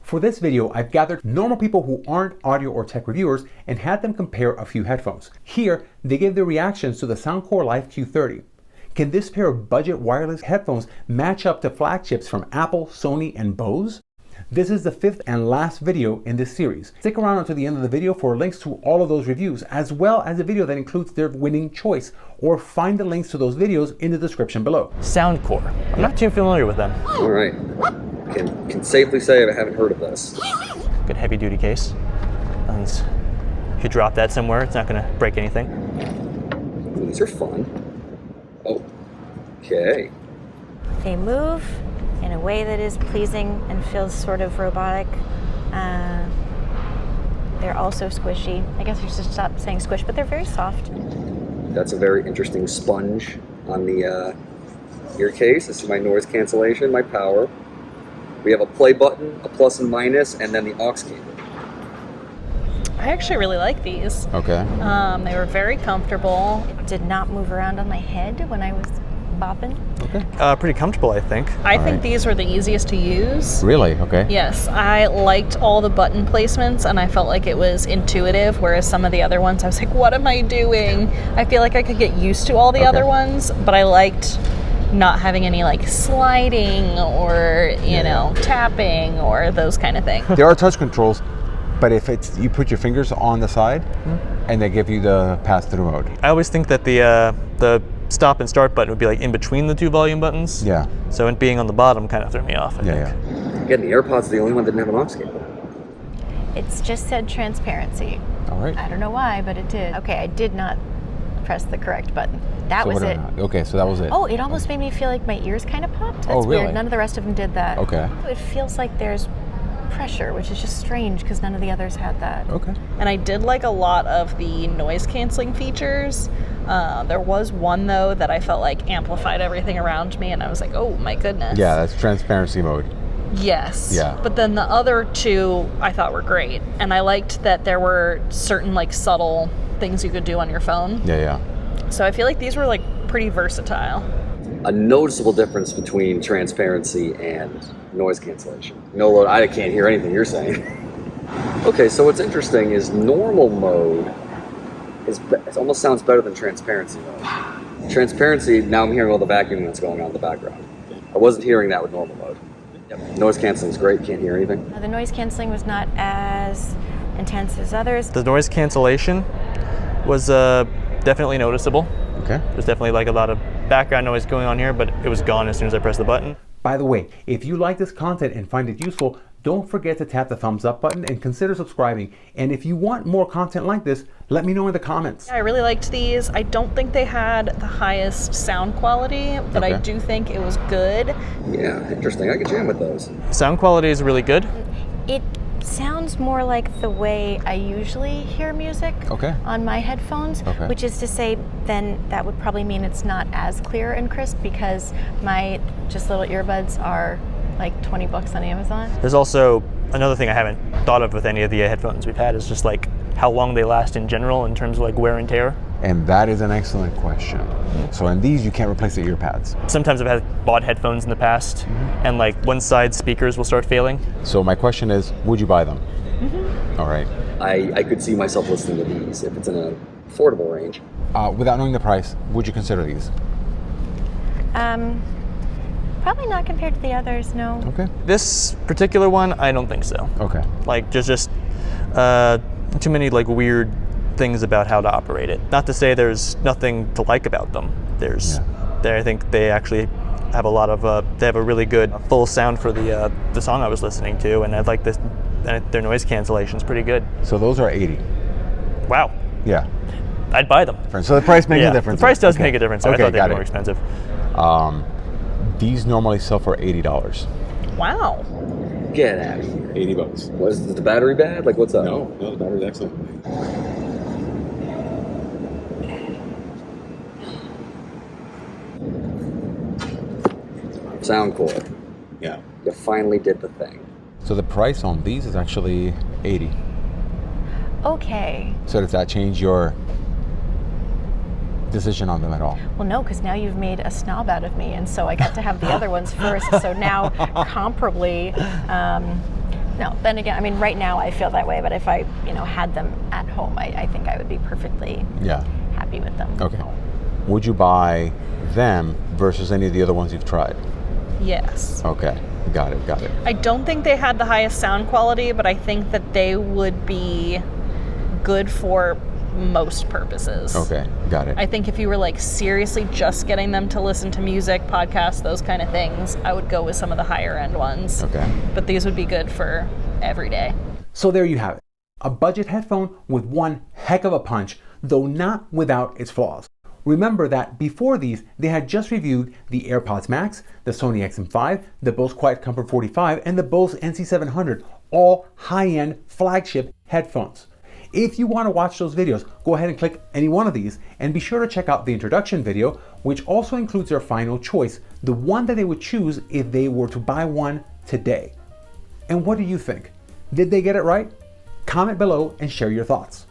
For this video, I've gathered normal people who aren't audio or tech reviewers and had them compare a few headphones. Here, they gave their reactions to the SoundCore Live Q30. Can this pair of budget wireless headphones match up to flagships from Apple, Sony, and Bose? This is the fifth and last video in this series. Stick around until the end of the video for links to all of those reviews, as well as a video that includes their winning choice, or find the links to those videos in the description below. SoundCore. I'm not too familiar with them. All right. Can safely say I haven't heard of this. Good heavy duty case. And if you drop that somewhere, it's not going to break anything. Ooh, these are fun. Oh, okay. They move in a way that is pleasing and feels sort of robotic. They're also squishy. I guess I should stop saying squish, but they're very soft. That's a very interesting sponge on the ear case. This is my noise cancellation, my power. We have a play button, a plus and minus, and then the aux cable. I actually really like these. Okay. They were very comfortable. It did not move around on my head when I was bopping. Okay. Pretty comfortable, I think. I think these were the easiest to use. Really? Okay. Yes, I liked all the button placements and I felt like it was intuitive, whereas some of the other ones I was like, what am I doing? I feel like I could get used to all the other ones, but I liked not having any like sliding or, you know, tapping or those kind of things. There are touch controls, but if it's you put your fingers on the side and they give you the pass-through mode. I always think that the stop and start button would be like in between the two volume buttons. Yeah. So it being on the bottom kind of threw me off, I think. Again, the AirPods are the only one that didn't have an aux cable. It's just said transparency. All right. I don't know why, but it did. Okay, I did not press the correct button. That was it. Okay, so that was it. Oh, it almost made me feel like my ears kind of popped. That's really? weird. None of the rest of them did that. Okay. It feels like there's pressure, which is just strange because none of the others had that. Okay. And I did like a lot of the noise canceling features. There was one though that I felt like amplified everything around me and I was like, oh my goodness. Yeah, that's transparency mode. Yes. Yeah. But then the other two I thought were great. And I liked that there were certain like subtle things you could do on your phone. Yeah. So I feel like these were like pretty versatile. A noticeable difference between transparency and noise cancellation. No load, I can't hear anything you're saying. Okay, so what's interesting is normal mode it almost sounds better than transparency mode. Transparency, now I'm hearing all the vacuuming that's going on in the background. I wasn't hearing that with normal mode. Noise cancelling is great, can't hear anything. The noise canceling was not as intense as others. The noise cancellation was definitely noticeable. Okay. There's definitely like a lot of background noise going on here, but it was gone as soon as I pressed the button. By the way, if you like this content and find it useful, don't forget to tap the thumbs up button and consider subscribing. And if you want more content like this, let me know in the comments. I really liked these. I don't think they had the highest sound quality, but I do think it was good. Yeah, interesting. I could jam with those. Sound quality is really good. It sounds more like the way I usually hear music on my headphones, which is to say then that would probably mean it's not as clear and crisp because my just little earbuds are like 20 bucks on Amazon. There's also another thing I haven't thought of with any of the headphones we've had is just like how long they last in general in terms of like wear and tear. And that is an excellent question. So in these, you can't replace the ear pads. Sometimes I've bought headphones in the past and like one side speakers will start failing. So my question is, would you buy them? All right. I could see myself listening to these if it's in an affordable range. Without knowing the price, would you consider these? Probably not compared to the others, no. Okay. This particular one, I don't think so. Okay. Like just too many like weird things about how to operate it. Not to say there's nothing to like about them. I think they actually have a lot of they have a really good full sound for the song I was listening to, and I like this. Their noise cancellation is pretty good. So those are 80. Wow. Yeah. I'd buy them. So the price makes a difference. The price does make a difference. So I thought they were more expensive. These normally sell for $80. Wow. Get out of here. 80 bucks. Is the battery bad? Like, what's up? No, the battery's excellent. SoundCore. Yeah. You finally did the thing. So the price on these is actually 80. Okay. So does that change your decision on them at all? Well, no, because now you've made a snob out of me, and so I got to have the other ones first. So now, comparably, No, then again, I mean, right now I feel that way, but if I, had them at home, I think I would be perfectly happy with them. Okay. Would you buy them versus any of the other ones you've tried? Yes. Okay. Got it. I don't think they had the highest sound quality, but I think that they would be good for most purposes. Okay, got it. I think if you were like seriously just getting them to listen to music, podcasts, those kind of things, I would go with some of the higher end ones. Okay. But these would be good for every day. So there you have it. A budget headphone with one heck of a punch, though not without its flaws. Remember that before these, they had just reviewed the AirPods Max, the Sony XM5, the Bose Quiet Comfort 45, and the Bose NC700, all high-end flagship headphones. If you want to watch those videos, go ahead and click any one of these, and be sure to check out the introduction video, which also includes their final choice, the one that they would choose if they were to buy one today. And what do you think? Did they get it right? Comment below and share your thoughts.